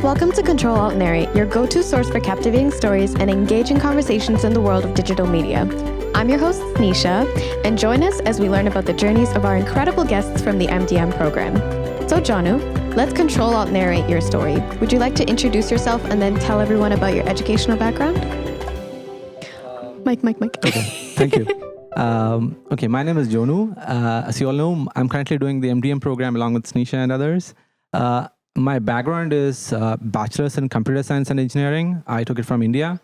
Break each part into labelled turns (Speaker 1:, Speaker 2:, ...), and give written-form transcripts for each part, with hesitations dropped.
Speaker 1: Welcome to Ctrl+Alt+Narrate, your go-to source for captivating stories and engaging conversations in the world of digital media. I'm your host, Sneesha, and join us as we learn about the journeys of our incredible guests from the MDM program. So, Johnu, let's Ctrl+Alt+Narrate your story. Would you like to introduce yourself and then tell everyone about your educational background? Mic.
Speaker 2: Okay, thank you. Okay, my name is Johnu. As you all know, I'm currently doing the MDM program along with Sneesha and others. My background is bachelor's in computer science and engineering. I took it from India,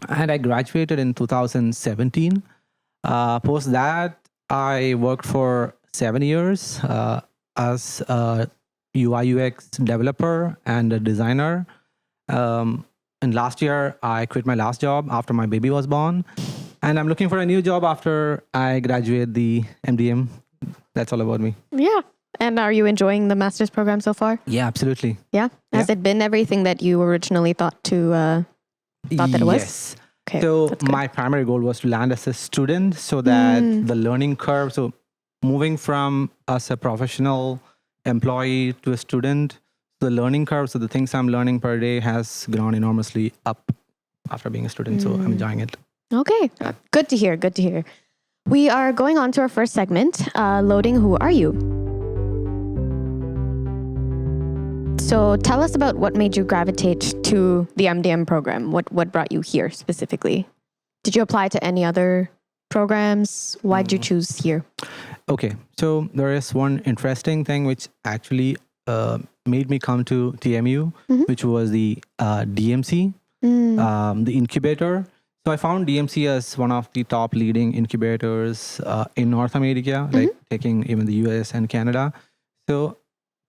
Speaker 2: and I graduated in 2017. Post that, I worked for 7 years as a UI UX developer and a designer. And last year, I quit my last job after my baby was born. And I'm looking for a new job after I graduate the MDM. That's all about me.
Speaker 1: Yeah. And are you enjoying the master's program so far?
Speaker 2: Yeah, absolutely.
Speaker 1: Yeah? Has it been everything that you originally thought that it was?
Speaker 2: Yes.
Speaker 1: Okay,
Speaker 2: so my primary goal was to land as a student so that the learning curve, so moving from as a professional employee to a student, the learning curve, so the things I'm learning per day has grown enormously up after being a student. So I'm enjoying it.
Speaker 1: Okay. Good to hear. We are going on to our first segment, loading Who Are You? So tell us about what made you gravitate to the MDM program. What brought you here specifically? Did you apply to any other programs? Why did you choose here?
Speaker 2: Okay, so there is one interesting thing which actually made me come to TMU, which was the DMC, the incubator. So I found DMC as one of the top leading incubators in North America, like taking even the US and Canada. So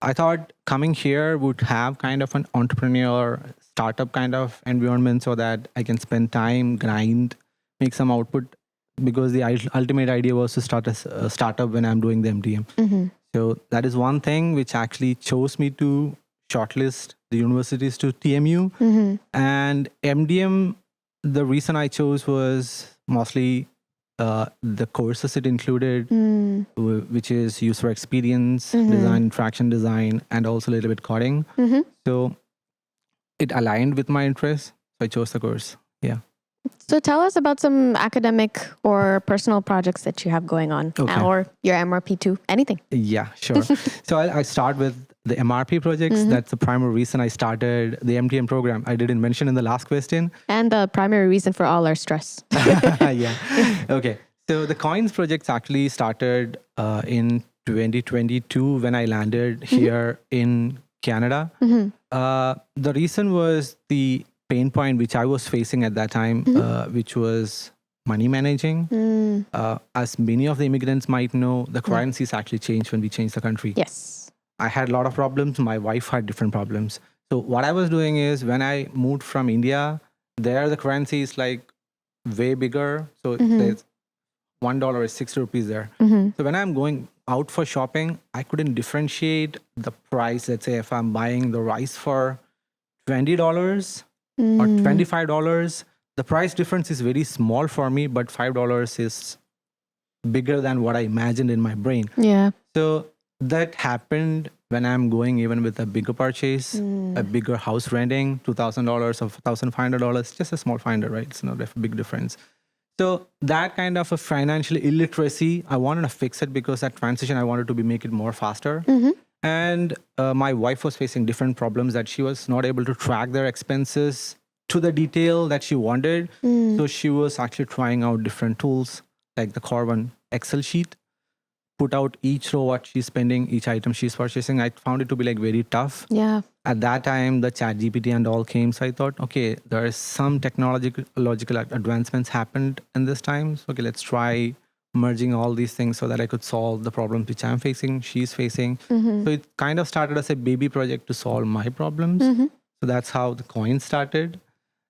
Speaker 2: I thought coming here would have kind of an entrepreneur startup kind of environment so that I can spend time, grind, make some output, because the ultimate idea was to start a startup when I'm doing the MDM. So that is one thing which actually chose me to shortlist the universities to TMU. And MDM, the reason I chose was mostly the courses it included, which is user experience, design, interaction design, and also a little bit coding. So it aligned with my interests. So I chose the course. Yeah.
Speaker 1: So tell us about some academic or personal projects that you have going on, or your MRP too, anything.
Speaker 2: Yeah, sure. So I start with the MRP projects. That's the primary reason I started the MDM program. I didn't mention in the last question.
Speaker 1: And the primary reason for all our stress.
Speaker 2: Yeah. Okay. So the coins projects actually started in 2022 when I landed here in Canada. The reason was the pain point which I was facing at that time, which was money managing. As many of the immigrants might know, the currencies actually changed when we changed the country.
Speaker 1: Yes.
Speaker 2: I had a lot of problems. My wife had different problems. So what I was doing is when I moved from India, there the currency is like way bigger. So there's $1 is 60 rupees there. So when I'm going out for shopping, I couldn't differentiate the price. Let's say if I'm buying the rice for $20 or $25, the price difference is very small for me, but $5 is bigger than what I imagined in my brain.
Speaker 1: Yeah.
Speaker 2: So that happened when I'm going even with a bigger purchase, a bigger house renting, $2,000 or $1,500, just a small finder, right? It's not a big difference. So that kind of a financial illiteracy, I wanted to fix it because that transition, I wanted to make it more faster. And my wife was facing different problems that she was not able to track their expenses to the detail that she wanted. So she was actually trying out different tools like the Corvin Excel sheet, put out each row what she's spending, each item she's purchasing. I found it to be like very tough.
Speaker 1: Yeah.
Speaker 2: At that time, the ChatGPT and all came. So I thought, okay, there is some technological advancements happened in this time. So, okay, let's try merging all these things so that I could solve the problems which I'm facing, she's facing. So it kind of started as a baby project to solve my problems. So that's how the coin started.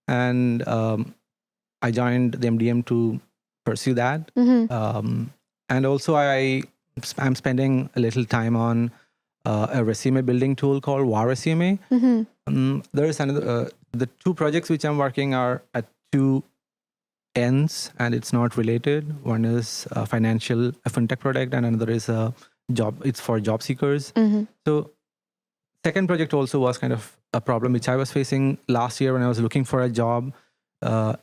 Speaker 2: And I joined the MDM to pursue that. And also I'm spending a little time on a resume building tool called War Resume. There is another, the two projects which I'm working are at two ends and it's not related. One is a fintech product and another is a job. It's for job seekers. So second project also was kind of a problem which I was facing last year when I was looking for a job.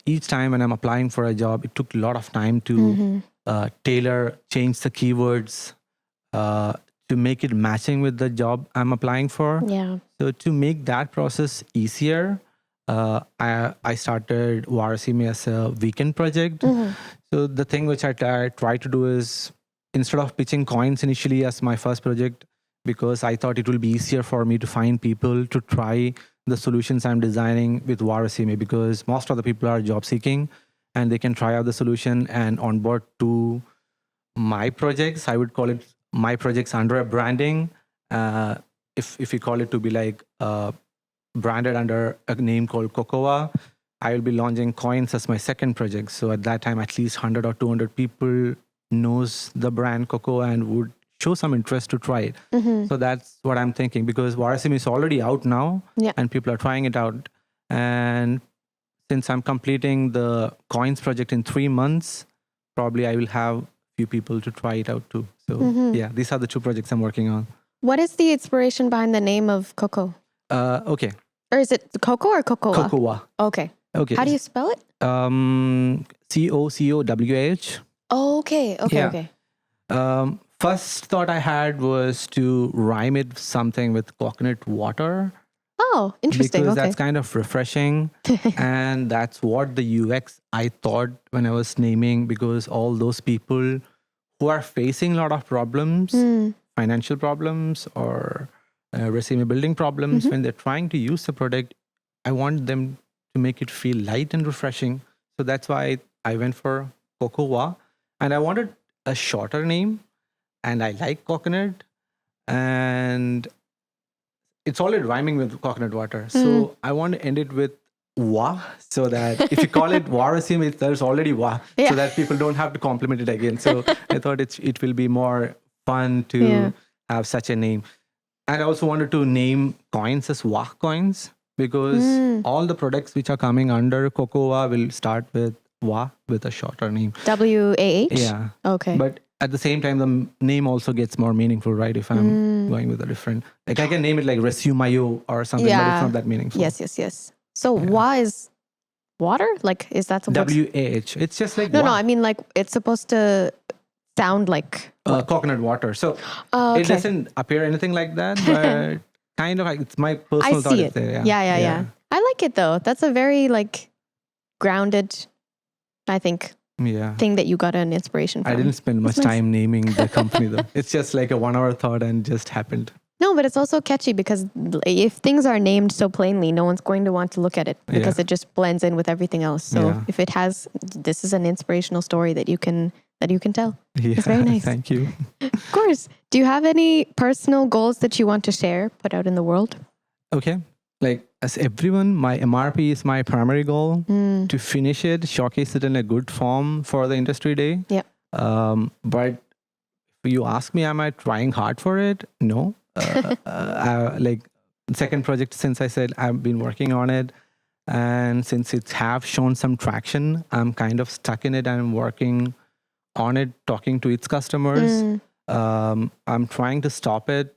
Speaker 2: Each time when I'm applying for a job, it took a lot of time to change the keywords to make it matching with the job I'm applying for.
Speaker 1: Yeah.
Speaker 2: So to make that process easier, I started Warasime as a weekend project. So the thing which I try to do is, instead of pitching coins initially as my first project, because I thought it will be easier for me to find people to try the solutions I'm designing with Warasime, because most of the people are job seeking and they can try out the solution and onboard to my projects. I would call it my projects under a branding. If you call it to be like branded under a name called Cocoa, I will be launching coins as my second project. So at that time, at least 100 or 200 people knows the brand Cocoa and would show some interest to try it. So that's what I'm thinking, because Warasime is already out now and people are trying it out. And since I'm completing the coins project in 3 months, probably I will have few people to try it out too. So yeah, these are the two projects I'm working on.
Speaker 1: What is the inspiration behind the name of Cocoa?
Speaker 2: Okay.
Speaker 1: Or is it Cocoa or Cocoa?
Speaker 2: Cocoa.
Speaker 1: Okay.
Speaker 2: Okay.
Speaker 1: How do you spell it?
Speaker 2: COCOWH.
Speaker 1: Oh, okay. Okay.
Speaker 2: First thought I had was to rhyme it something with coconut water.
Speaker 1: Oh, interesting.
Speaker 2: Because
Speaker 1: okay.
Speaker 2: that's kind of refreshing. And that's what the UX I thought when I was naming, because all those people who are facing a lot of problems, financial problems or resume building problems, when they're trying to use the product, I want them to make it feel light and refreshing. So that's why I went for Cocoa. And I wanted a shorter name. And I like coconut. And it's already rhyming with coconut water. So I want to end it with wa, so that if you call it Warasime, there's already wa, so that people don't have to compliment it again. So I thought it will be more fun to have such a name. And I also wanted to name coins as wa coins, because all the products which are coming under Cocoa will start with wa with a shorter name.
Speaker 1: WAH?
Speaker 2: Yeah.
Speaker 1: Okay.
Speaker 2: But at the same time, the name also gets more meaningful, right? If I'm going with a different, like I can name it like Resumayo or something, but it's not that meaningful.
Speaker 1: Yes. So wa is water? Like, is that supposed
Speaker 2: WAH. It's just like
Speaker 1: No, I mean like it's supposed to sound like
Speaker 2: coconut water. So it doesn't appear anything like that, but kind of like, it's my personal thought.
Speaker 1: I see it.
Speaker 2: There.
Speaker 1: Yeah. I like it though. That's a very like grounded, I think, thing that you got an inspiration from.
Speaker 2: I didn't spend much time naming the company though. It's just like a 1 hour thought and just happened.
Speaker 1: No, but it's also catchy, because if things are named so plainly, no one's going to want to look at it, because it just blends in with everything else. So if it has, this is an inspirational story that you can tell.
Speaker 2: Yeah,
Speaker 1: it's very nice.
Speaker 2: Thank you.
Speaker 1: Of course. Do you have any personal goals that you want to share, put out in the world?
Speaker 2: Okay. Like, as everyone, my MRP is my primary goal, to finish it, showcase it in a good form for the industry day.
Speaker 1: Yeah.
Speaker 2: But if you ask me, am I trying hard for it? No. Like, second project, since I said I've been working on it, and since it have shown some traction, I'm kind of stuck in it. I'm working on it, talking to its customers. I'm trying to stop it,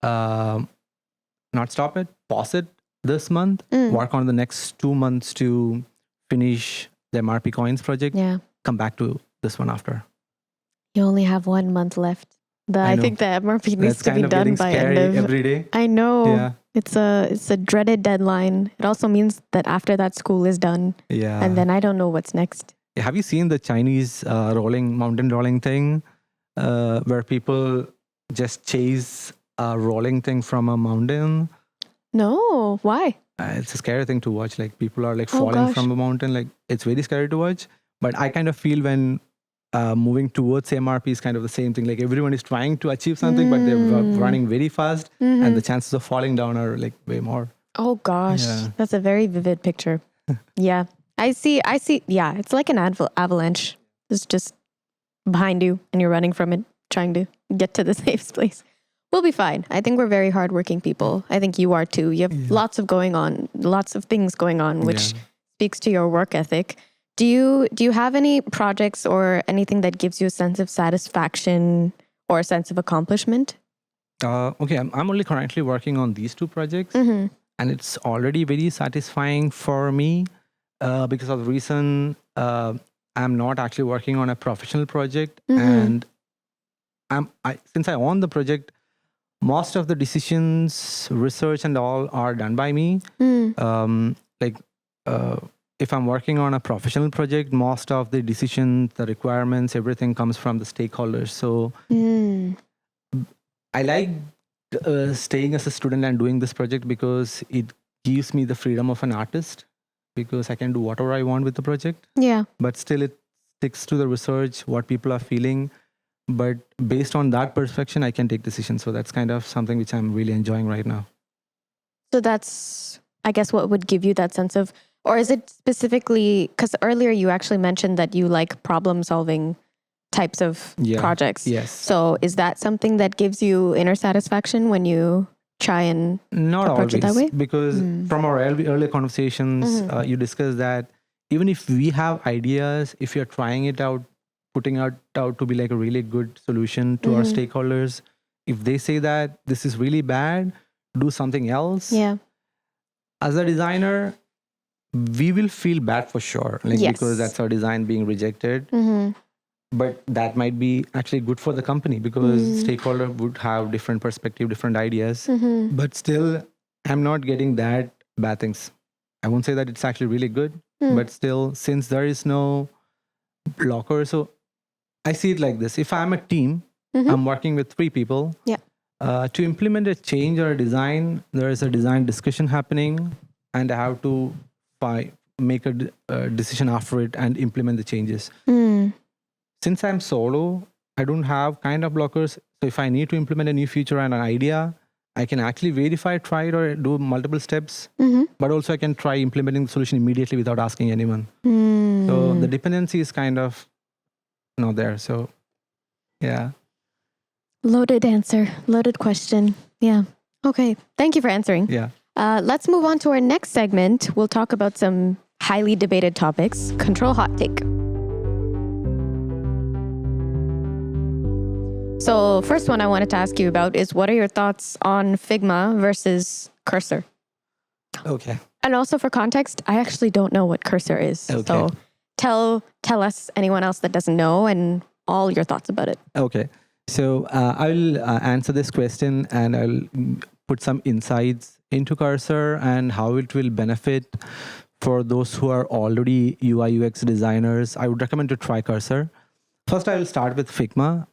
Speaker 2: not stop it, pause it this month, work on the next 2 months to finish the MRP Coins project, come back to this one after.
Speaker 1: You only have 1 month left. I think the MRP needs to be done by end of
Speaker 2: every day.
Speaker 1: I know.
Speaker 2: Yeah.
Speaker 1: It's a dreaded deadline. It also means that after that, school is done.
Speaker 2: Yeah.
Speaker 1: And then I don't know what's next.
Speaker 2: Have you seen the Chinese mountain rolling thing, where people just chase a rolling thing from a mountain?
Speaker 1: No, why?
Speaker 2: It's a scary thing to watch. Like, people are like falling from a mountain. Like, it's very scary to watch. But I kind of feel when moving towards MRP is kind of the same thing. Like, everyone is trying to achieve something, but they're running very fast, and the chances of falling down are like way more.
Speaker 1: Oh gosh, that's a very vivid picture. Yeah, I see. Yeah, it's like an avalanche. It's just behind you, and you're running from it, trying to get to the safe place. We'll be fine. I think we're very hardworking people. I think you are too. You have lots of things going on, which speaks to your work ethic. Do you have any projects or anything that gives you a sense of satisfaction or a sense of accomplishment?
Speaker 2: Okay, I'm only currently working on these two projects,
Speaker 1: Mm-hmm.
Speaker 2: and it's already very satisfying for me because of the reason I'm not actually working on a professional project, and since I own the project, most of the decisions, research, and all are done by me. Like if I'm working on a professional project, most of the decisions, the requirements, everything comes from the stakeholders. So I like staying as a student and doing this project because it gives me the freedom of an artist, because I can do whatever I want with the project.
Speaker 1: Yeah.
Speaker 2: But still, it sticks to the research, what people are feeling. But based on that perception, I can take decisions. So that's kind of something which I'm really enjoying right now.
Speaker 1: So that's, I guess, what would give you that sense of, or is it specifically, because earlier you actually mentioned that you like problem solving types of projects.
Speaker 2: Yes.
Speaker 1: So is that something that gives you inner satisfaction when you try and
Speaker 2: Not
Speaker 1: approach
Speaker 2: always,
Speaker 1: it that way?
Speaker 2: because from our early conversations, you discussed that even if we have ideas, if you're trying it out, putting it out to be like a really good solution to our stakeholders, if they say that this is really bad, do something else.
Speaker 1: Yeah.
Speaker 2: As a designer, we will feel bad for sure, like
Speaker 1: Yes.
Speaker 2: because that's our design being rejected. But that might be actually good for the company because stakeholder would have different perspective, different ideas. But still, I'm not getting that bad things. I won't say that it's actually really good, but still, since there is no blocker, so I see it like this. If I'm a team, I'm working with 3 people.
Speaker 1: Yeah.
Speaker 2: To implement a change or a design, there is a design discussion happening, and I have to make a decision after it and implement the changes. Since I'm solo, I don't have kind of blockers. So if I need to implement a new feature and an idea, I can actually verify, try it, or do multiple steps. But also I can try implementing the solution immediately without asking anyone. So the dependency is kind of not there. So yeah.
Speaker 1: Loaded answer, loaded question. Yeah. Okay. Thank you for answering.
Speaker 2: Yeah.
Speaker 1: Let's move on to our next segment. We'll talk about some highly debated topics. Control hot take. So first one I wanted to ask you about is, what are your thoughts on Figma versus Cursor?
Speaker 2: Okay.
Speaker 1: And also for context, I actually don't know what Cursor is.
Speaker 2: Okay.
Speaker 1: So tell us, anyone else that doesn't know, and all your thoughts about it.
Speaker 2: Okay. So I'll answer this question and I'll put some insights into Cursor and how it will benefit for those who are already UI UX designers. I would recommend to try Cursor. First, I will start with Figma.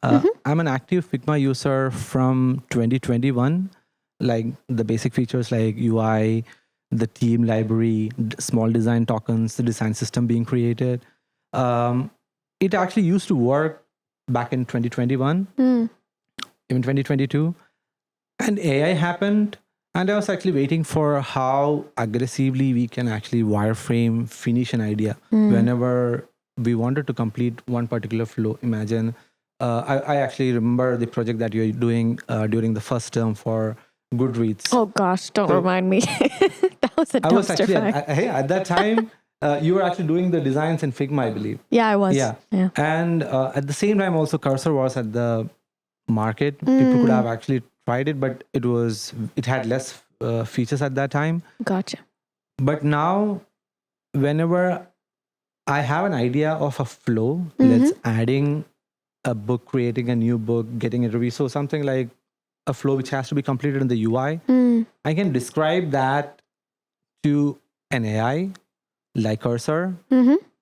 Speaker 2: I'm an active Figma user from 2021. Like the basic features like UI, the theme library, small design tokens, the design system being created. It actually used to work back in 2021, even 2022. And AI happened. And I was actually waiting for how aggressively we can actually wireframe, finish an idea whenever we wanted to complete one particular flow. Imagine, I actually remember the project that you're doing during the first term for Goodreads.
Speaker 1: Oh gosh, don't remind me. That was a dumpster
Speaker 2: I was actually,
Speaker 1: fire.
Speaker 2: at that time, you were actually doing the designs in Figma, I believe.
Speaker 1: Yeah, I was.
Speaker 2: Yeah. And at the same time, also Cursor was at the market. People could have actually tried it, but it had less features at that time.
Speaker 1: Gotcha.
Speaker 2: But now, whenever I have an idea of a flow, let's adding a book, creating a new book, getting a review. So something like a flow which has to be completed in the UI. I can describe that to an AI like Cursor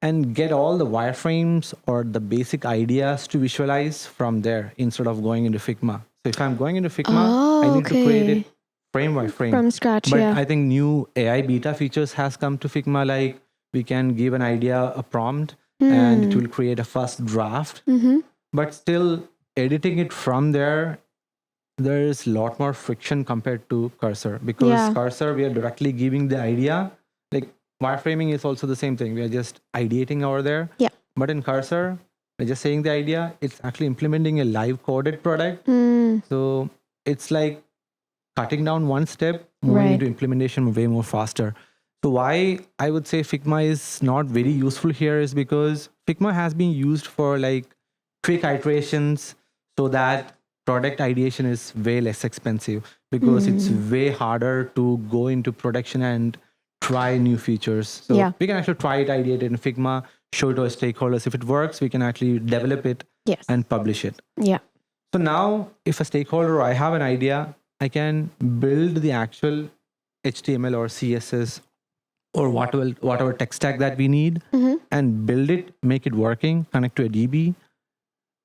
Speaker 2: and get all the wireframes or the basic ideas to visualize from there instead of going into Figma. So if I'm going into Figma, I need to create it frame by frame.
Speaker 1: From scratch,
Speaker 2: But I think new AI beta features has come to Figma, like we can give an idea a prompt and it will create a first draft. But still editing it from there is a lot more friction compared to Cursor, because Cursor, we are directly giving the idea. Like wireframing is also the same thing. We are just ideating over there.
Speaker 1: Yeah.
Speaker 2: But in Cursor, we're just saying the idea. It's actually implementing a live coded product. So it's like cutting down one step, moving into implementation way more faster. So why I would say Figma is not very useful here is because Figma has been used for like quick iterations so that product ideation is way less expensive because it's way harder to go into production and try new features. So
Speaker 1: Yeah.
Speaker 2: we can actually try it, ideate it in Figma, show it to our stakeholders. If it works, we can actually develop it
Speaker 1: Yes.
Speaker 2: and publish it.
Speaker 1: Yeah.
Speaker 2: So now if a stakeholder or I have an idea, I can build the actual HTML or CSS or whatever tech stack that we need and build it, make it working, connect to a DB.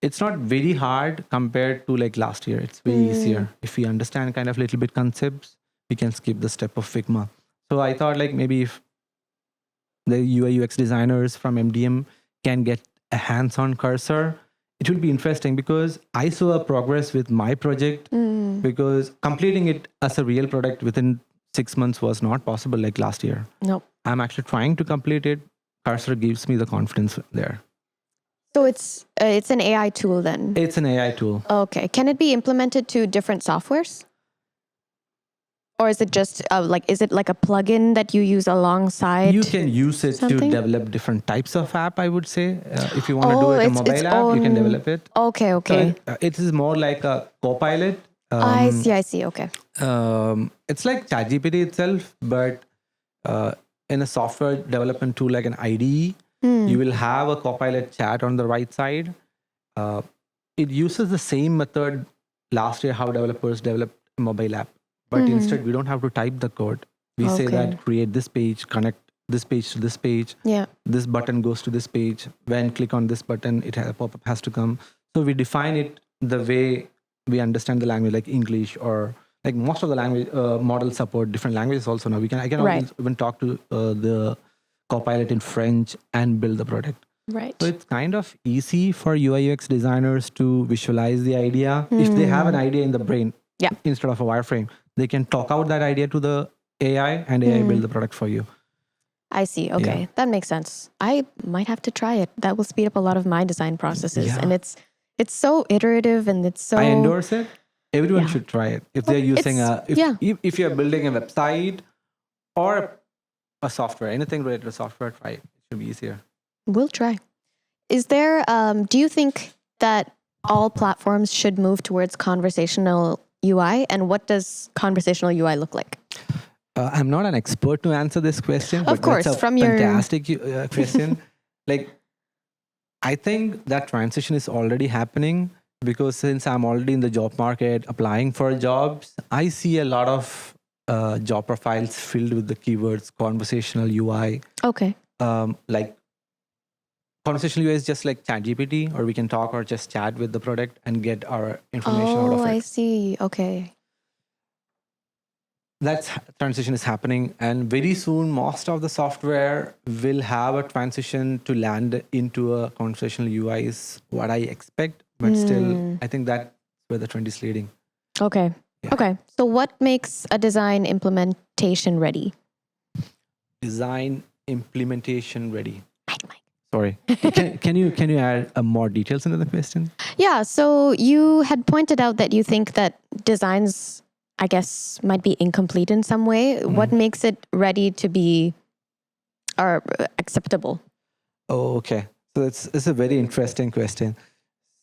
Speaker 2: It's not very hard compared to like last year. It's way easier. If we understand kind of little bit concepts, we can skip the step of Figma. So I thought like maybe if the UI UX designers from MDM can get a hands-on cursor, it will be interesting because I saw a progress with my project because completing it as a real product within 6 months was not possible like last year.
Speaker 1: No.
Speaker 2: I'm actually trying to complete it. Cursor gives me the confidence there.
Speaker 1: So it's an AI tool then?
Speaker 2: It's an AI tool.
Speaker 1: Okay. Can it be implemented to different softwares? Or is it just is it like a plugin that you use alongside?
Speaker 2: You can use it
Speaker 1: something?
Speaker 2: to develop different types of app, I would say. If you want to do it a mobile app, you can develop it.
Speaker 1: Okay, okay.
Speaker 2: So it is more like a Copilot.
Speaker 1: I see. Okay.
Speaker 2: It's like ChatGPT itself, but in a software development tool like an IDE, you will have a Copilot chat on the right side. It uses the same method last year how developers developed a mobile app. But instead, we don't have to type the code. We say that create this page, connect this page to this page.
Speaker 1: Yeah.
Speaker 2: This button goes to this page. When click on this button, a pop-up has to come. So we define it the way we understand the language, like English or like most of the language models support different languages also now. I can
Speaker 1: Right.
Speaker 2: even talk to the Copilot in French and build the product.
Speaker 1: Right.
Speaker 2: So it's kind of easy for UI UX designers to visualize the idea. If they have an idea in the brain, instead of a wireframe, they can talk out that idea to the AI and AI build the product for you.
Speaker 1: I see. Okay. That makes sense. I might have to try it. That will speed up a lot of my design processes.
Speaker 2: Yeah.
Speaker 1: And it's so iterative and it's so...
Speaker 2: I endorse it. Everyone should try it. If they're using if you're building a website or a software, anything related to software, try it. It should be easier.
Speaker 1: We'll try. Is there, do you think that all platforms should move towards conversational UI? And what does conversational UI look like?
Speaker 2: I'm not an expert to answer this question, but
Speaker 1: of course,
Speaker 2: that's a
Speaker 1: from
Speaker 2: fantastic question. Like, I think that transition is already happening because since I'm already in the job market applying for jobs, I see a lot of job profiles filled with the keywords conversational UI.
Speaker 1: Okay.
Speaker 2: Like conversational UI is just like ChatGPT, or we can talk or just chat with the product and get our information out of it.
Speaker 1: Oh, I see. Okay.
Speaker 2: That transition is happening, and very soon most of the software will have a transition to land into a conversational UI is what I expect, but still I think that's where the trend is leading.
Speaker 1: Okay.
Speaker 2: Yeah.
Speaker 1: Okay. So what makes a design implementation ready?
Speaker 2: Design implementation ready. Sorry. Can you add more details into the question?
Speaker 1: Yeah. So you had pointed out that you think that designs, I guess, might be incomplete in some way. What makes it ready to be or acceptable?
Speaker 2: Oh, okay. So it's a very interesting question.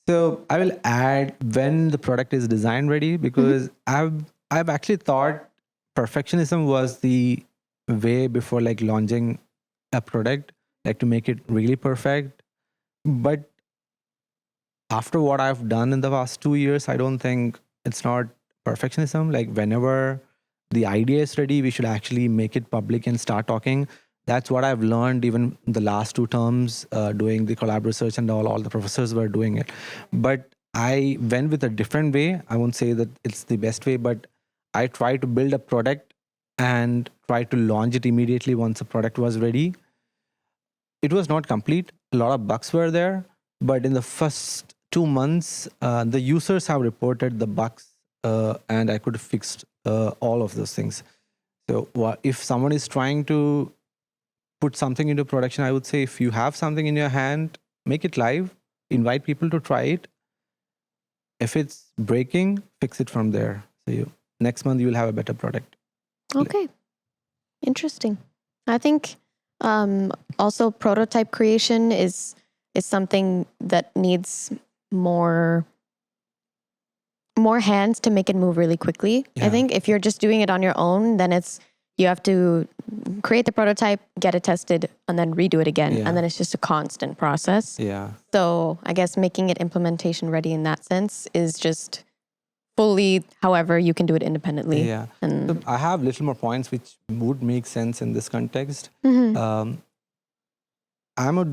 Speaker 2: So I will add when the product is design ready, because I've actually thought perfectionism was the way before like launching a product, like to make it really perfect. But after what I've done in the past 2 years, I don't think it's not perfectionism. Like whenever the idea is ready, we should actually make it public and start talking. That's what I've learned even the last 2 terms doing the collab research, and all the professors were doing it. But I went with a different way. I won't say that it's the best way, but I tried to build a product and try to launch it immediately once the product was ready. It was not complete. A lot of bugs were there, but in the first 2 months, the users have reported the bugs, and I could have fixed all of those things. So if someone is trying to put something into production, I would say if you have something in your hand, make it live, invite people to try it. If it's breaking, fix it from there. So next month you will have a better product.
Speaker 1: Okay. Interesting. I think also prototype creation is something that needs more more hands to make it move really quickly. I think if you're just doing it on your own, then you have to create the prototype, get it tested, and then redo it again. And then it's just a constant process.
Speaker 2: Yeah.
Speaker 1: So I guess making it implementation ready in that sense is just fully, however, you can do it independently.
Speaker 2: Yeah. So I have little more points which would make sense in this context. I'm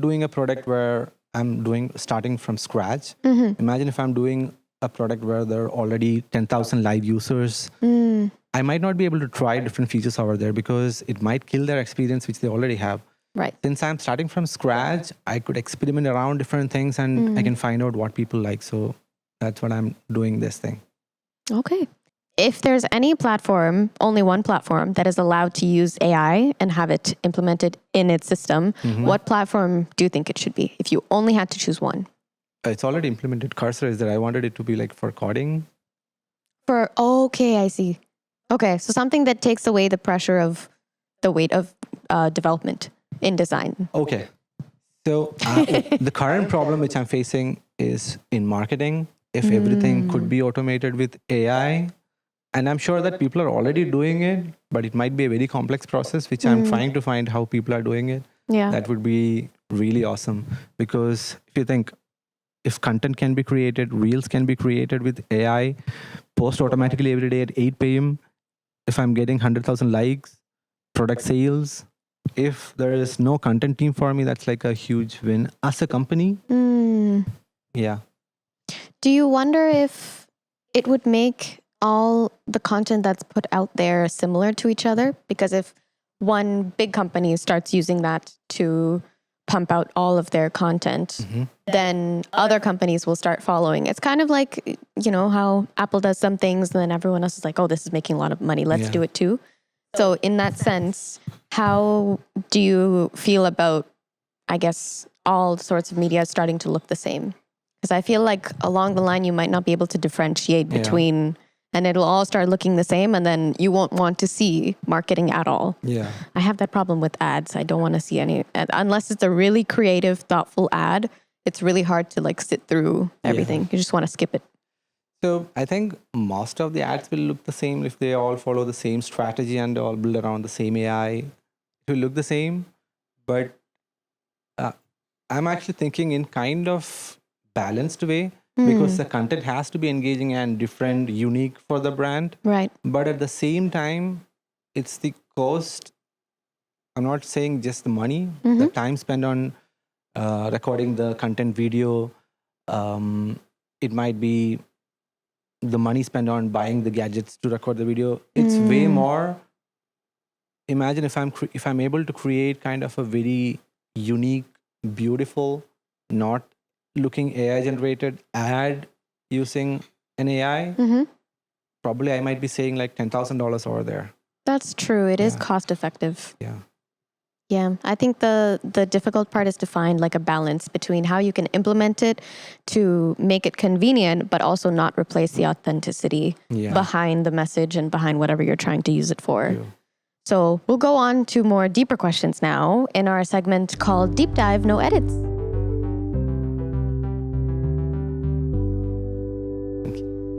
Speaker 2: doing a product where I'm starting from scratch. Imagine if I'm doing a product where there are already 10,000 live users. I might not be able to try different features over there because it might kill their experience which they already have.
Speaker 1: Right.
Speaker 2: Since I'm starting from scratch, I could experiment around different things and I can find out what people like. So that's what I'm doing this thing.
Speaker 1: Okay. If there's any platform, only one platform that is allowed to use AI and have it implemented in its system, what platform do you think it should be if you only had to choose one?
Speaker 2: It's already implemented. Cursor is there. I wanted it to be like for coding.
Speaker 1: Okay, I see. Okay, so something that takes away the pressure of the weight of development in design.
Speaker 2: Okay. So the current problem which I'm facing is in marketing. If everything could be automated with AI, and I'm sure that people are already doing it, but it might be a very complex process, which I'm trying to find how people are doing it.
Speaker 1: Yeah.
Speaker 2: That would be really awesome. Because if you think, if content can be created, reels can be created with AI, post automatically every day at 8 p.m., if I'm getting 100,000 likes, product sales, if there is no content team for me, that's like a huge win as a company. Yeah.
Speaker 1: Do you wonder if it would make all the content that's put out there similar to each other? Because if one big company starts using that to pump out all of their content, then other companies will start following. It's kind of like, how Apple does some things and then everyone else is like, oh, this is making a lot of money. Let's do it too. So in that sense, how do you feel about, I guess, all sorts of media starting to look the same? Because I feel like along the line, you might not be able to differentiate between, and it'll all start looking the same, and then you won't want to see marketing at all.
Speaker 2: Yeah.
Speaker 1: I have that problem with ads. I don't want to see any, unless it's a really creative, thoughtful ad. It's really hard to sit through everything. You just want to skip it.
Speaker 2: So I think most of the ads will look the same if they all follow the same strategy and all build around the same AI. It will look the same, but I'm actually thinking in kind of balanced way because the content has to be engaging and different, unique for the brand.
Speaker 1: Right.
Speaker 2: But at the same time, it's the cost. I'm not saying just the money, the time spent on recording the content video. It might be the money spent on buying the gadgets to record the video. It's way more. Imagine if I'm able to create kind of a very unique, beautiful, not looking AI generated ad using an AI, probably I might be saying like $10,000 over there.
Speaker 1: That's true. It is cost effective.
Speaker 2: Yeah.
Speaker 1: Yeah, I think the difficult part is to find a balance between how you can implement it to make it convenient, but also not replace the authenticity behind the message and behind whatever you're trying to use it for.
Speaker 2: True.
Speaker 1: So we'll go on to more deeper questions now in our segment called Deep Dive, No Edits.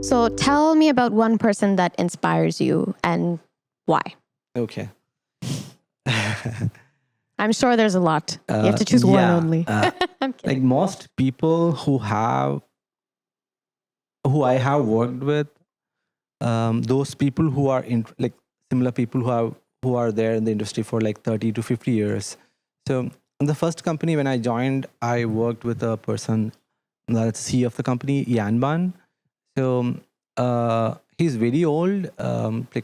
Speaker 1: So tell me about one person that inspires you and why.
Speaker 2: Okay.
Speaker 1: I'm sure there's a lot. You have to choose one only. I'm kidding.
Speaker 2: Like most people who I have worked with, those people who are similar people who are there in the industry for 30 to 50 years. So in the first company when I joined, I worked with a person that's CEO of the company, Yanban. So he's very old,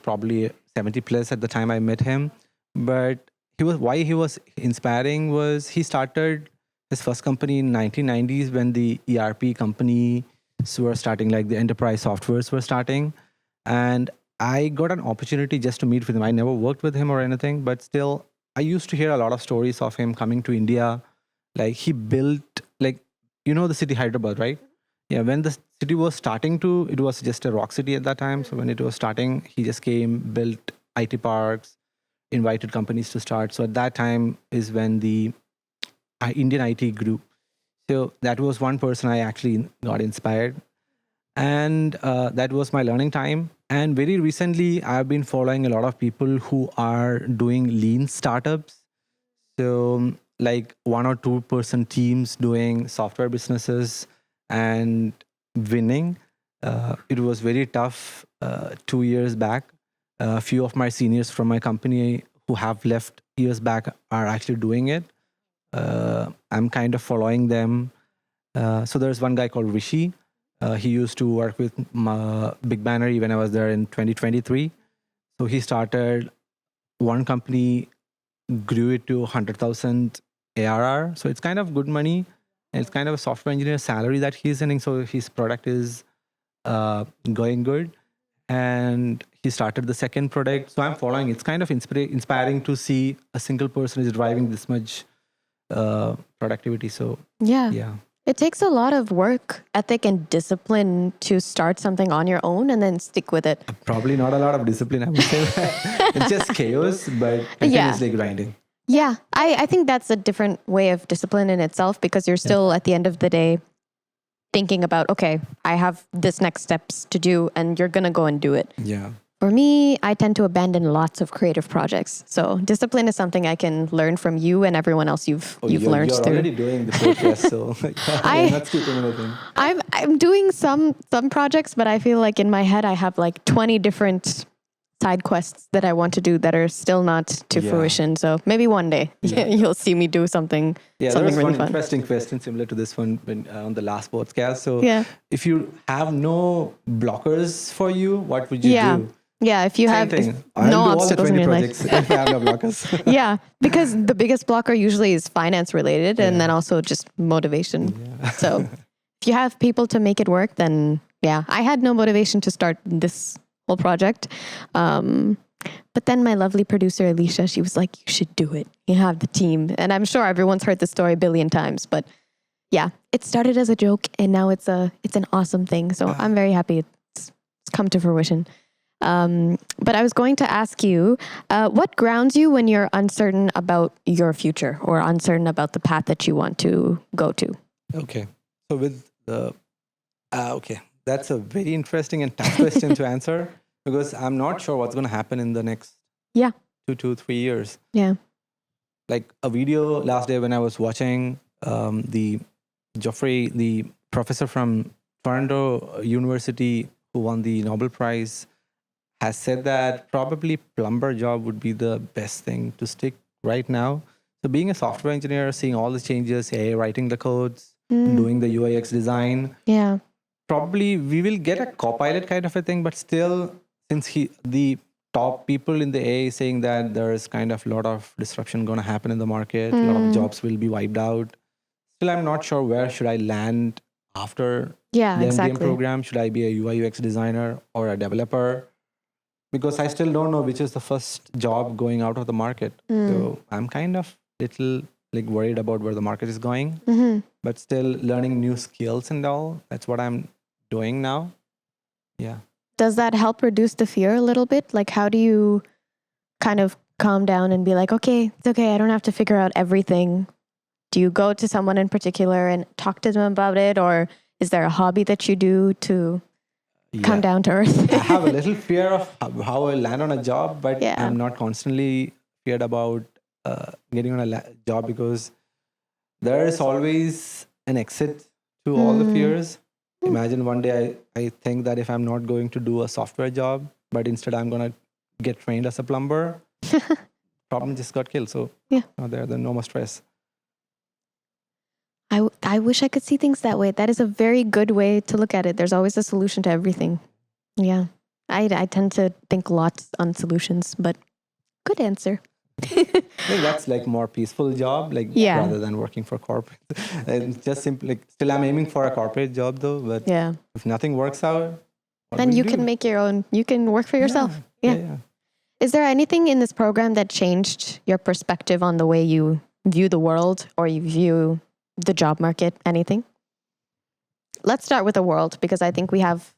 Speaker 2: probably 70 plus at the time I met him. But why he was inspiring was he started his first company in 1990s when the ERP companies were starting, the enterprise softwares were starting. And I got an opportunity just to meet with him. I never worked with him or anything, but still, I used to hear a lot of stories of him coming to India. He built, the city Hyderabad, right? Yeah, when the city was starting it was just a rock city at that time. So when it was starting, he just came, built IT parks, invited companies to start. So at that time is when the Indian IT grew. So that was one person I actually got inspired. And that was my learning time. And very recently, I've been following a lot of people who are doing lean startups. So, like 1 or 2 person teams doing software businesses and winning. It was very tough 2 years back. A few of my seniors from my company who have left years back are actually doing it. I'm kind of following them. So there's one guy called Rishi. He used to work with Big Bannery when I was there in 2023. So he started one company, grew it to 100,000 ARR. So it's kind of good money. And it's kind of a software engineer salary that he's earning. So his product is going good. And he started the second product. So I'm following. It's kind of inspiring to see a single person is driving this much productivity. So yeah.
Speaker 1: It takes a lot of work ethic and discipline to start something on your own and then stick with it.
Speaker 2: Probably not a lot of discipline, I would say. It's just chaos, but continuously grinding.
Speaker 1: Yeah, I think that's a different way of discipline in itself, because you're still at the end of the day thinking about, okay, I have this next steps to do, and you're going to go and do it.
Speaker 2: Yeah.
Speaker 1: For me, I tend to abandon lots of creative projects. So discipline is something I can learn from you and everyone else you've learned
Speaker 2: you're
Speaker 1: through.
Speaker 2: Already doing the podcast, so I'm not skipping anything.
Speaker 1: I'm doing some projects, but I feel like in my head I have like 20 different side quests that I want to do that are still not to fruition. So maybe one day you'll see me do something.
Speaker 2: Yeah,
Speaker 1: something
Speaker 2: there was
Speaker 1: really
Speaker 2: one
Speaker 1: fun.
Speaker 2: interesting question similar to this one on the last podcast. So if you have no blockers for you, what would you do?
Speaker 1: Yeah, if you have no obstacles in your life.
Speaker 2: If I have no blockers.
Speaker 1: Yeah, because the biggest blocker usually is finance related and then also just motivation. Yeah. So if you have people to make it work, then I had no motivation to start this whole project. But then my lovely producer, Alicia, she was like, you should do it. You have the team. And I'm sure everyone's heard the story a billion times, but it started as a joke and now it's an awesome thing. So I'm very happy it's come to fruition. But I was going to ask you, what grounds you when you're uncertain about your future or uncertain about the path that you want to go to?
Speaker 2: Okay. So with the, that's a very interesting and tough question to answer, because I'm not sure what's going to happen in the next 2 to 3 years.
Speaker 1: Yeah.
Speaker 2: Like a video last day when I was watching the Geoffrey, the professor from Toronto University who won the Nobel Prize, has said that probably plumber job would be the best thing to stick right now. So being a software engineer, seeing all the changes, writing the codes, doing the UX design.
Speaker 1: Yeah.
Speaker 2: Probably we will get a copilot kind of a thing, but still, since the top people in the AI saying that there is kind of a lot of disruption going to happen in the market, a lot of jobs will be wiped out. Still, I'm not sure where should I land after the MDM program. Should I be a UI UX designer or a developer? Because I still don't know which is the first job going out of the market. So I'm kind of little worried about where the market is going, but still learning new skills and all. That's what I'm doing now. Yeah.
Speaker 1: Does that help reduce the fear a little bit? Like, how do you kind of calm down and be like, okay, it's okay, I don't have to figure out everything? Do you go to someone in particular and talk to them about it? Or is there a hobby that you do to come down to earth?
Speaker 2: I have a little fear of how I land on a job, but I'm not constantly feared about getting on a job, because there is always an exit to all the fears. Imagine one day I think that if I'm not going to do a software job, but instead I'm going to get trained as a plumber, problem just got killed. So there's no more stress.
Speaker 1: I wish I could see things that way. That is a very good way to look at it. There's always a solution to everything. Yeah. I tend to think lots on solutions, but good answer.
Speaker 2: I think that's more peaceful job, rather than working for corporate. And just simply, still I'm aiming for a corporate job though, but if nothing works out,
Speaker 1: then you can make your own, you can work for yourself. Yeah. Is there anything in this program that changed your perspective on the way you view the world or you view the job market? Anything? Let's start with the world, because I think we have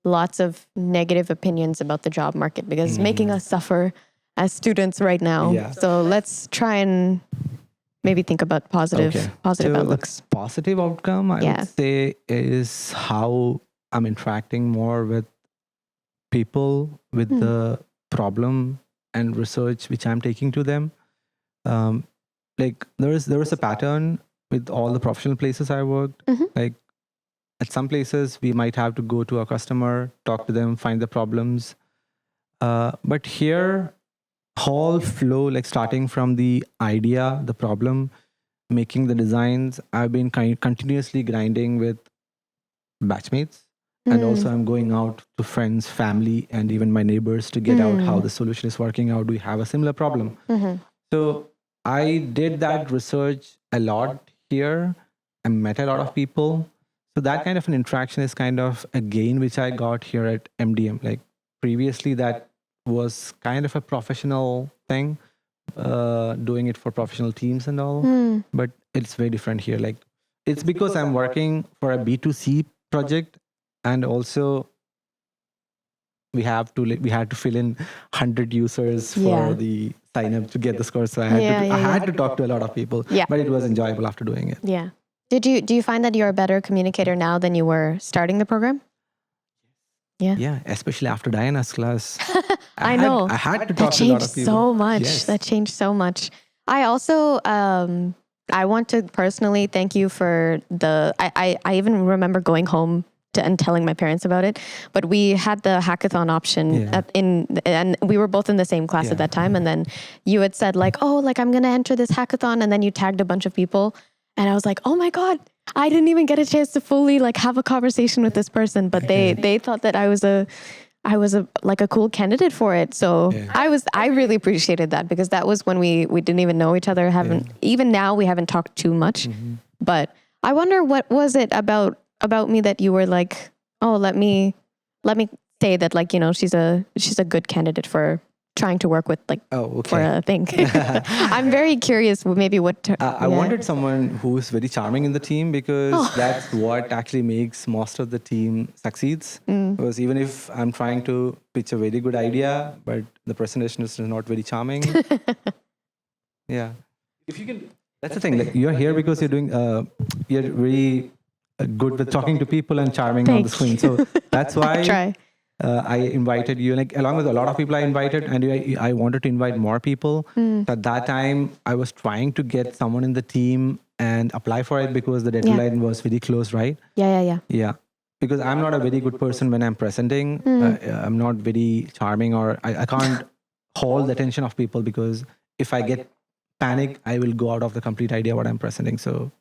Speaker 1: lots of negative opinions about the job market because it's making us suffer as students right now. Yeah. So let's try and maybe think about positive outlooks.
Speaker 2: Positive outcome, I would say, is how I'm interacting more with people, with the problem and research which I'm taking to them. Like there was a pattern with all the professional places I worked. Like at some places we might have to go to a customer, talk to them, find the problems. But here, whole flow, like starting from the idea, the problem, making the designs, I've been continuously grinding with batchmates. And also I'm going out to friends, family, and even my neighbors to get out how the solution is working out. Do we have a similar problem? So I did that research a lot here. I met a lot of people. So that kind of an interaction is kind of a gain which I got here at MDM. Like previously that was kind of a professional thing, doing it for professional teams and all. But it's very different here. Like it's because I'm working for a B2C project, and also we had to fill in 100 users for the sign up to get the score. So I had to talk to a lot of people. But it was enjoyable after doing it.
Speaker 1: Yeah. Do you find that you're a better communicator now than you were starting the program?
Speaker 2: Yeah, especially after Diana's class.
Speaker 1: I know.
Speaker 2: I had to talk to a lot of people.
Speaker 1: So much.
Speaker 2: Yes.
Speaker 1: That changed so much. I also I want to personally thank you for I even remember going home and telling my parents about it, but we had the hackathon option and we were both in the same class at that time, and then you had said like, oh, like I'm gonna enter this hackathon, and then you tagged a bunch of people, and I was like, oh my god, I didn't even get a chance to fully like have a conversation with this person, but they thought that I was like a cool candidate for it. So I really appreciated that, because that was when we didn't even know each other. Even now we haven't talked too much, but I wonder what was it about me that you were like, oh, let me say that, like, you know, she's a good candidate for trying to work with, like, for a thing. I'm very curious, maybe what...
Speaker 2: I wanted someone who's very charming in the team, because that's what actually makes most of the team succeeds. Because even if I'm trying to pitch a very good idea, but the presentation is not very charming. If you can... That's the thing. Like, you're here because you're doing... you're very... good with talking to people and charming on the screen. So that's why I invited you, like along with a lot of people I invited, and I wanted to invite more people. At that time, I was trying to get someone in the team and apply for it, because the deadline was very close, right? Yeah. Because I'm not a very good person when I'm presenting. I'm not very charming, or I can't hold the attention of people, because if I get panic, I will go out of the complete idea what I'm presenting. So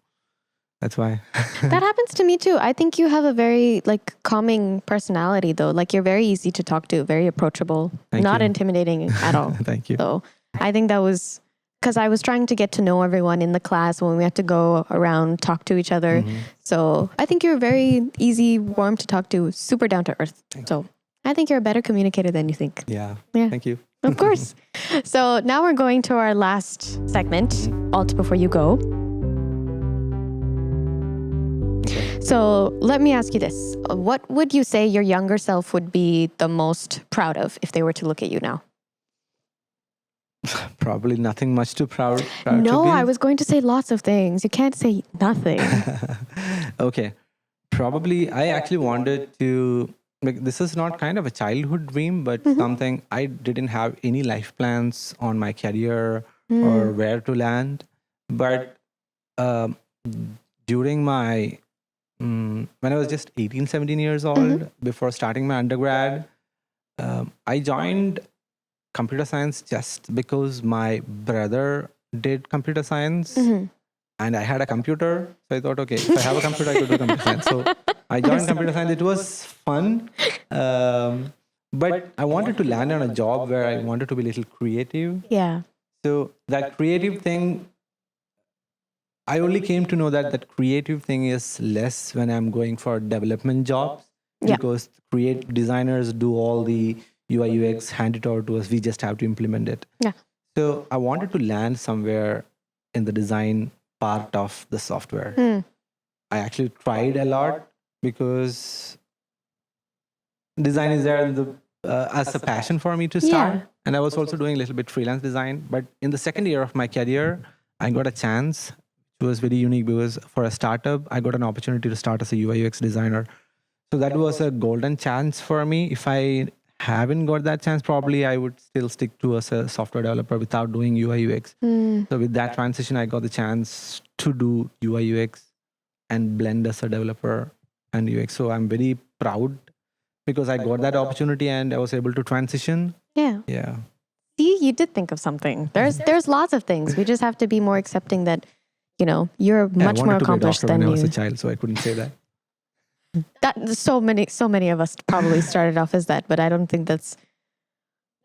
Speaker 2: that's why.
Speaker 1: That happens to me too. I think you have a very like calming personality, though. Like you're very easy to talk to, very approachable, not intimidating at all.
Speaker 2: Thank you.
Speaker 1: So I think that was because I was trying to get to know everyone in the class when we had to go around, talk to each other. So I think you're very easy, warm to talk to, super down to earth. So I think you're a better communicator than you think.
Speaker 2: Yeah. Thank you.
Speaker 1: Of course. So now we're going to our last segment, Alt Before You Go. So let me ask you this. What would you say your younger self would be the most proud of if they were to look at you now?
Speaker 2: Probably nothing much too proud
Speaker 1: No,
Speaker 2: to be.
Speaker 1: I was going to say lots of things. You can't say nothing.
Speaker 2: Okay. Probably I actually wanted to, like, this is not kind of a childhood dream, but something I didn't have any life plans on my career or where to land. But during my when I was just 18, 17 years old, before starting my undergrad, I joined computer science just because my brother did computer science and I had a computer. So I thought, okay, if I have a computer, I could do computer science. So I joined computer science. It was fun. But I wanted to land on a job where I wanted to be a little creative.
Speaker 1: Yeah.
Speaker 2: So that creative thing, I only came to know that creative thing is less when I'm going for development jobs, because create designers do all the UI UX, hand it over to us. We just have to implement it.
Speaker 1: Yeah.
Speaker 2: So I wanted to land somewhere in the design part of the software. I actually tried a lot, because design is there as a passion for me to start. And I was also doing a little bit freelance design. But in the second year of my career, I got a chance. It was very unique, because for a startup, I got an opportunity to start as a UI UX designer. So that was a golden chance for me. If I haven't got that chance, probably I would still stick to as a software developer without doing UI UX. So with that transition, I got the chance to do UI UX and blend as a developer and UX. So I'm very proud because I got that opportunity and I was able to transition.
Speaker 1: Yeah.
Speaker 2: Yeah.
Speaker 1: See, you did think of something. There's lots of things. We just have to be more accepting that, you're much more accomplished
Speaker 2: I wanted to be a doctor when I
Speaker 1: than
Speaker 2: was a
Speaker 1: you.
Speaker 2: child, so I couldn't say that.
Speaker 1: That so many of us probably started off as that, but I don't think that's,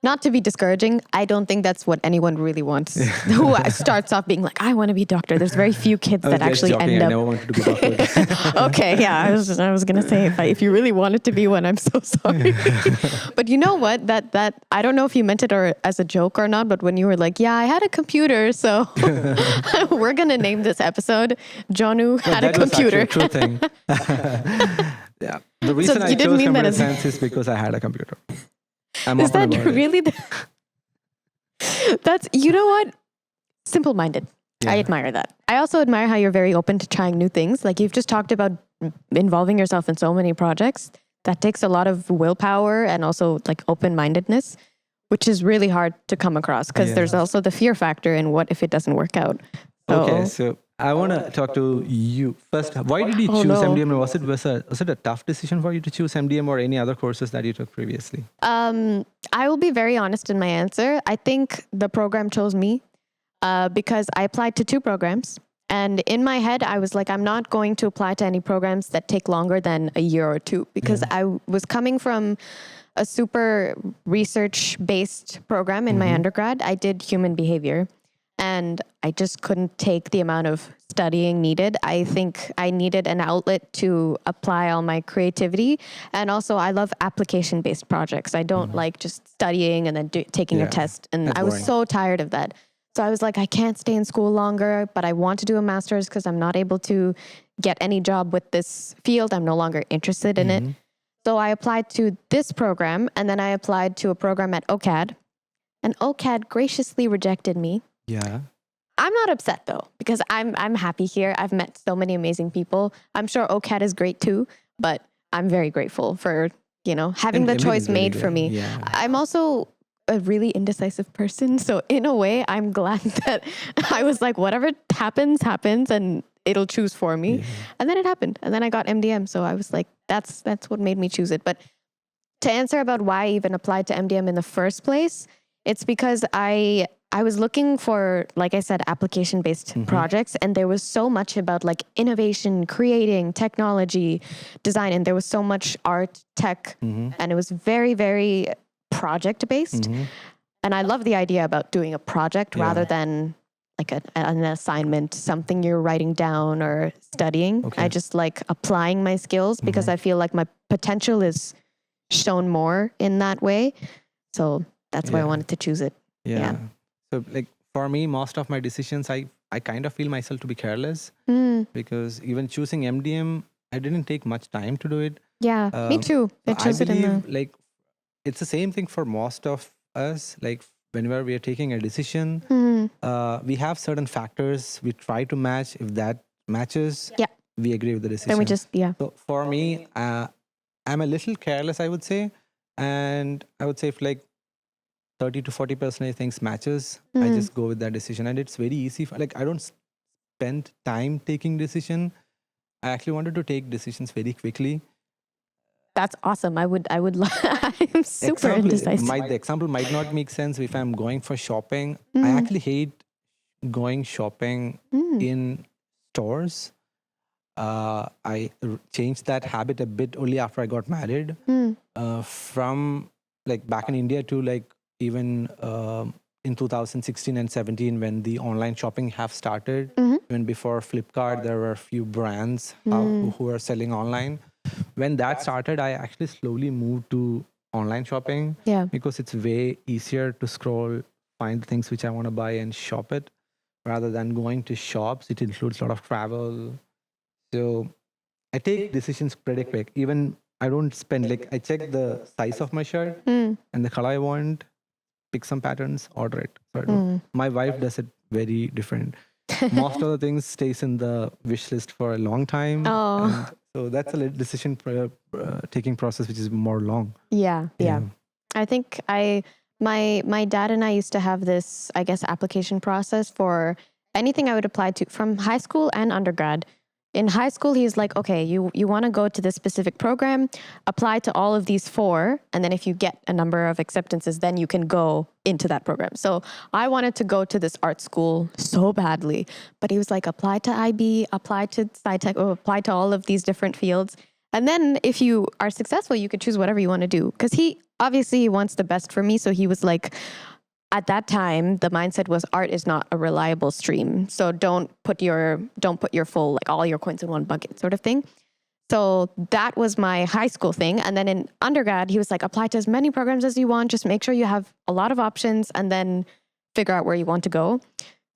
Speaker 1: not to be discouraging, I don't think that's what anyone really wants. Who starts off being like, I want to be a doctor. There's very few kids that actually end
Speaker 2: I
Speaker 1: up.
Speaker 2: never wanted to be a doctor.
Speaker 1: Okay, yeah, I was gonna say if you really wanted to be one, I'm so sorry. But you know what? That I don't know if you meant it or as a joke or not. But when you were like, "Yeah, I had a computer," so we're gonna name this episode "Johnu had a computer."
Speaker 2: That was actually a true thing. Yeah, the reason I
Speaker 1: you didn't
Speaker 2: chose
Speaker 1: mean that
Speaker 2: computer
Speaker 1: as-
Speaker 2: science is because I had a computer. I'm
Speaker 1: Is
Speaker 2: open
Speaker 1: that
Speaker 2: about it.
Speaker 1: really? That's, you know what? Simple-minded. I
Speaker 2: Yeah.
Speaker 1: admire that. I also admire how you're very open to trying new things. Like you've just talked about involving yourself in so many projects. That takes a lot of willpower and also like open-mindedness, which is really hard to come across because there's
Speaker 2: Yeah.
Speaker 1: also the fear factor in what if it doesn't work out.
Speaker 2: Okay, so I want to talk to you first. Why did you
Speaker 1: Oh,
Speaker 2: choose
Speaker 1: no.
Speaker 2: MDM? Was it a tough decision for you to choose MDM or any other courses that you took previously?
Speaker 1: I will be very honest in my answer. I think the program chose me because I applied to 2 programs. And in my head, I was like, I'm not going to apply to any programs that take longer than a year or 2 because I was coming from a super research-based program in my undergrad. I did human behavior. And I just couldn't take the amount of studying needed. I think I needed an outlet to apply all my creativity. And also, I love application-based projects. I don't like just studying and then taking a
Speaker 2: Yeah,
Speaker 1: test. And
Speaker 2: that's
Speaker 1: I was
Speaker 2: boring.
Speaker 1: so tired of that. So I was like, I can't stay in school longer, but I want to do a master's because I'm not able to get any job with this field. I'm no longer interested in it. So I applied to this program, and then I applied to a program at OCAD. And OCAD graciously rejected me.
Speaker 2: Yeah.
Speaker 1: I'm not upset though, because I'm happy here. I've met so many amazing people. I'm sure OCAD is great too, but I'm very grateful for, having
Speaker 2: And
Speaker 1: the
Speaker 2: MDM
Speaker 1: choice
Speaker 2: is really
Speaker 1: made for
Speaker 2: good.
Speaker 1: me.
Speaker 2: Yeah.
Speaker 1: I'm also a really indecisive person. So in a way, I'm glad that I was like, whatever happens, and it'll choose for me.
Speaker 2: Yeah.
Speaker 1: And then it happened. And then I got MDM. So I was like, that's what made me choose it. But to answer about why I even applied to MDM in the first place, it's because I was looking for, like I said, application-based projects, and there was so much about like innovation, creating, technology, design, and there was so much art, tech, and it was very, very project-based. And I love the idea about doing a project rather than like an assignment, something you're writing down or studying.
Speaker 2: Okay.
Speaker 1: I just like applying my skills because I feel like my potential is shown more in that way. So that's why I
Speaker 2: Yeah.
Speaker 1: wanted to choose it.
Speaker 2: Yeah. So like for me, most of my decisions, I kind of feel myself to be careless because even choosing MDM, I didn't take much time to do it.
Speaker 1: Yeah, me too. I chose it in
Speaker 2: believe
Speaker 1: the...
Speaker 2: like it's the same thing for most of us. Like whenever we are taking a decision, we have certain factors we try to match. If that matches,
Speaker 1: Yeah.
Speaker 2: we agree with the decision.
Speaker 1: Then we just,
Speaker 2: So for me, I'm a little careless, I would say. And I would say if like 30 to 40% things matches, I just go with that decision. And it's very easy. Like I don't spend time taking decision. I actually wanted to take decisions very quickly.
Speaker 1: that's awesome. I would I'm super indecisive.
Speaker 2: The example might not make sense if I'm going for shopping. I actually hate going shopping in stores. I changed that habit a bit only after I got married. From like back in India to like even in 2016 and 17 when the online shopping have started. Even before Flipkart, there were a few brands who were selling online. When that started, I actually slowly moved to online shopping because it's way easier to scroll, find the things which I want to buy and shop it rather than going to shops. It includes a lot of travel. So I take decisions pretty quick. Even I don't spend like I check the size of my shirt and the color I want, pick some patterns, order it. So my wife does it very different. most of the things stays in the wish list for a long time.
Speaker 1: Oh.
Speaker 2: And so that's a decision taking process, which is more long.
Speaker 1: Yeah. I think my dad and I used to have this, I guess, application process for anything I would apply to from high school and undergrad. In high school, he's like, okay, you want to go to this specific program, apply to all of these 4, and then if you get a number of acceptances, then you can go into that program. So I wanted to go to this art school so badly, but he was like, apply to IB, apply to SciTech, or apply to all of these different fields. And then if you are successful, you could choose whatever you want to do. Because he obviously wants the best for me. So he was like, at that time, the mindset was art is not a reliable stream. So don't put your full, like all your coins in one bucket sort of thing. So that was my high school thing. And then in undergrad, he was like, apply to as many programs as you want. Just make sure you have a lot of options and then figure out where you want to go.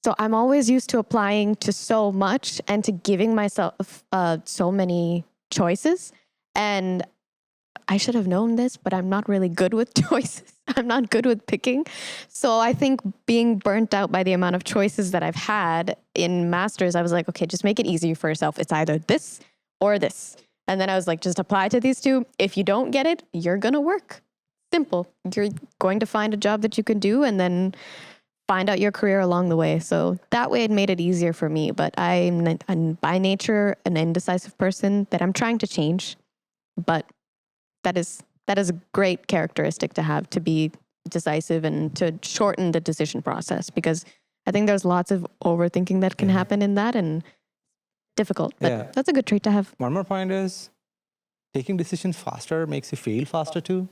Speaker 1: So I'm always used to applying to so much and to giving myself so many choices. And I should have known this, but I'm not really good with choices. I'm not good with picking. So I think being burnt out by the amount of choices that I've had in masters, I was like, okay, just make it easy for yourself. It's either this or this. And then I was like, just apply to these 2. If you don't get it, you're going to work. Simple. You're going to find a job that you can do and then find out your career along the way. So that way it made it easier for me. But I'm by nature an indecisive person that I'm trying to change. But that is a great characteristic to have, to be decisive and to shorten the decision process, because I think there's lots of overthinking that can happen in that and difficult. But that's a good trait to have.
Speaker 2: One more point is taking decisions faster makes you fail faster too.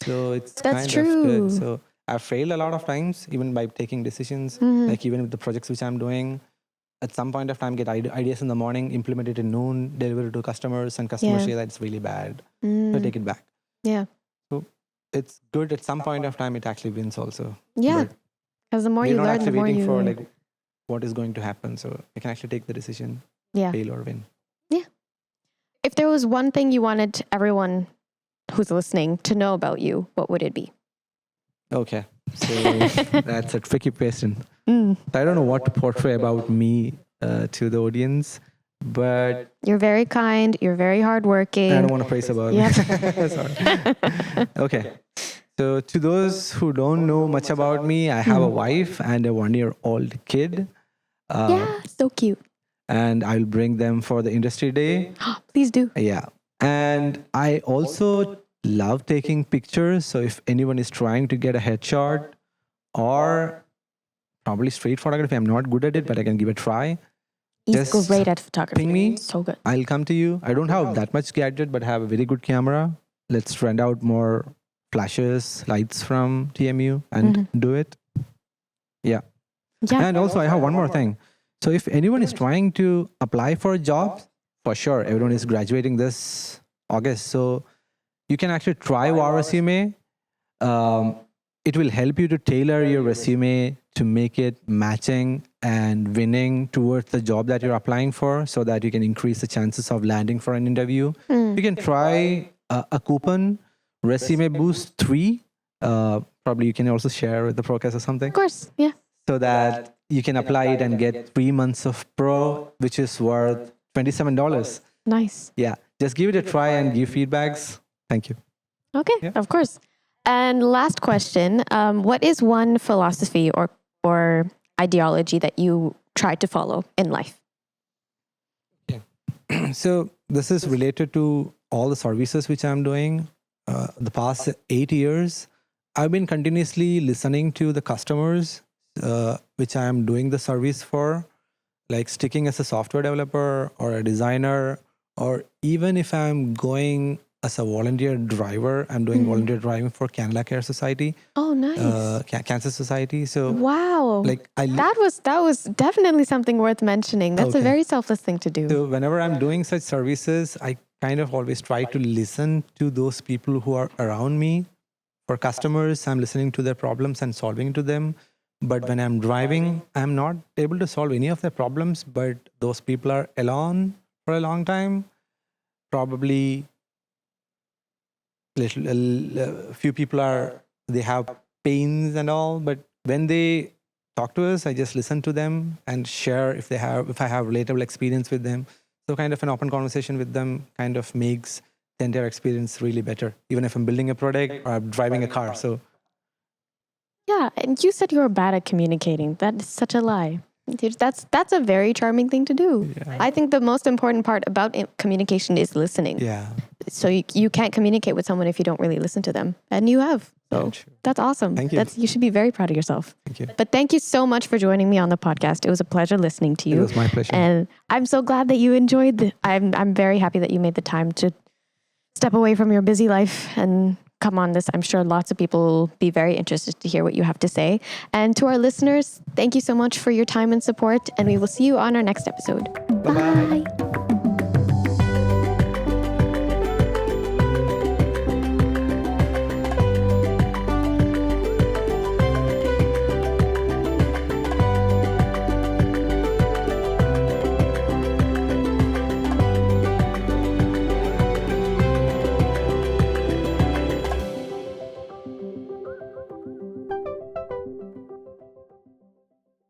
Speaker 2: So it's kind of good. So I've failed a lot of times, even by taking decisions, like even with the projects which I'm doing. At some point of time, get ideas in the morning, implement it in noon, deliver it to customers, and customers say that it's really bad. So take it back.
Speaker 1: Yeah.
Speaker 2: So it's good at some point of time, it actually wins also.
Speaker 1: Yeah. Because the more you learn, the more you...
Speaker 2: You're not actually waiting for like what is going to happen. So you can actually take the decision, fail or win.
Speaker 1: Yeah. If there was one thing you wanted everyone who's listening to know about you, what would it be?
Speaker 2: Okay. So that's a tricky question. I don't know what to portray about me to the audience, but...
Speaker 1: You're very kind. You're very hardworking.
Speaker 2: I don't want to praise about me. Sorry. Okay. So to those who don't know much about me, I have a wife and a 1-year-old kid.
Speaker 1: So cute.
Speaker 2: And I'll bring them for the industry day.
Speaker 1: Please do.
Speaker 2: Yeah. And I also love taking pictures. So if anyone is trying to get a headshot or probably street photography, I'm not good at it, but I can give it a try.
Speaker 1: He's great at photography.
Speaker 2: Ping me.
Speaker 1: So good.
Speaker 2: I'll come to you. I don't have that much gadget, but I have a very good camera. Let's rent out more flashes, lights from TMU and do it. Yeah. And also I have one more thing. So if anyone is trying to apply for a job, for sure, everyone is graduating this August. So you can actually try our resume. It will help you to tailor your resume to make it matching and winning towards the job that you're applying for, so that you can increase the chances of landing for an interview. You can try a coupon, Resume Boost 3. Probably you can also share with the Procast or something.
Speaker 1: Of course, yeah.
Speaker 2: So that you can apply it and get 3 months of Pro, which is worth $27.
Speaker 1: Nice.
Speaker 2: Yeah. Just give it a try and give feedbacks. Thank you.
Speaker 1: Okay, of course. And last question, what is one philosophy or ideology that you try to follow in life?
Speaker 2: Yeah. So this is related to all the services which I'm doing. The past 8 years, I've been continuously listening to the customers which I am doing the service for, like sticking as a software developer or a designer, or even if I'm going as a volunteer driver, I'm doing volunteer driving for Canada Care Society.
Speaker 1: Oh, nice.
Speaker 2: Cancer Society. So
Speaker 1: wow,
Speaker 2: like
Speaker 1: that was definitely something worth mentioning. That's a very selfless thing to do.
Speaker 2: So whenever I'm doing such services, I kind of always try to listen to those people who are around me. For customers, I'm listening to their problems and solving to them. But when I'm driving, I'm not able to solve any of their problems, but those people are alone for a long time. Probably a few people they have pains and all, but when they talk to us. I just listen to them and share if I have relatable experience with them. So kind of an open conversation with them kind of makes the entire experience really better, even if I'm building a product or I'm driving a car. So
Speaker 1: yeah, and you said you were bad at communicating. That is such a lie. That's a very charming thing to do.
Speaker 2: Yeah.
Speaker 1: I think the most important part about communication is listening.
Speaker 2: yeah.
Speaker 1: So you can't communicate with someone if you don't really listen to them, and you have. So
Speaker 2: Yeah, true.
Speaker 1: that's awesome.
Speaker 2: Thank you.
Speaker 1: You should be very proud of yourself.
Speaker 2: Thank you.
Speaker 1: But thank you so much for joining me on the podcast. It was a pleasure listening to you.
Speaker 2: It was my pleasure.
Speaker 1: And I'm so glad that you enjoyed. I'm very happy that you made the time to step away from your busy life and come on this. I'm sure lots of people will be very interested to hear what you have to say. And to our listeners, thank you so much for your time and support. And we will see you on our next episode.
Speaker 2: Bye-bye.
Speaker 1: Bye.